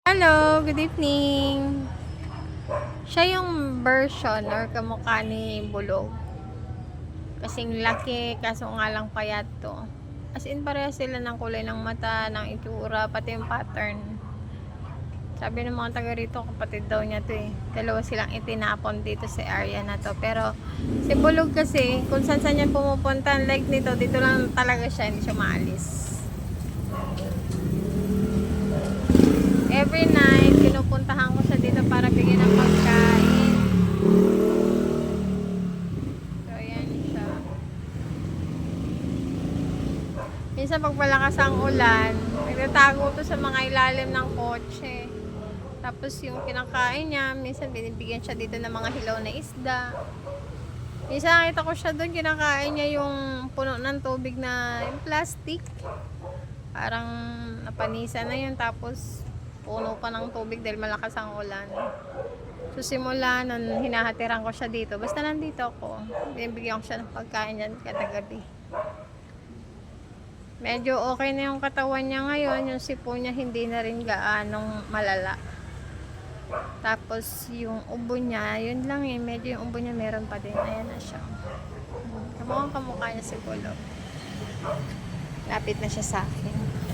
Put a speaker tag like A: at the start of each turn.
A: Hello, good evening. Siya yung version or kamukha ni Bulog. Kasing laki, kaso nga lang payat to. As in, pareha sila ng kulay ng mata, ng itsura, pati yung pattern. Sabi ng mga taga rito, kapatid daw niya to eh. Dalawa silang itinapon dito sa area na to. Pero si Bulog kasi, kung saan saan niya pumupunta, like nito, dito lang talaga siya, hindi siya maalis. Every night, pinupuntahan ko siya dito para bigyan ng pagkain. So, ayan siya. Minsan pag malakas ang ulan, nagtatago to sa mga ilalim ng kotse. Tapos yung kinakain niya, minsan binibigyan siya dito ng mga hilaw na isda. Minsan nakita ko siya doon, kinakain niya yung puno ng tubig na yung plastic. Parang napanisa na yun, tapos puno pa ng tubig dahil malakas ang ulan. So simula nun, hinahatiran ko siya dito. Basta nandito ako, binibigyan ko siya ng pagkain dyan kada gabi. Medyo okay na yung katawan niya ngayon. Yung sipon niya hindi na rin gaanong malala. Tapos yung ubo niya, yun lang eh. Medyo yung ubo niya meron pa din. Ayan na siya. Kamukhang kamukha niya si Bulog. Lapit na siya sa akin.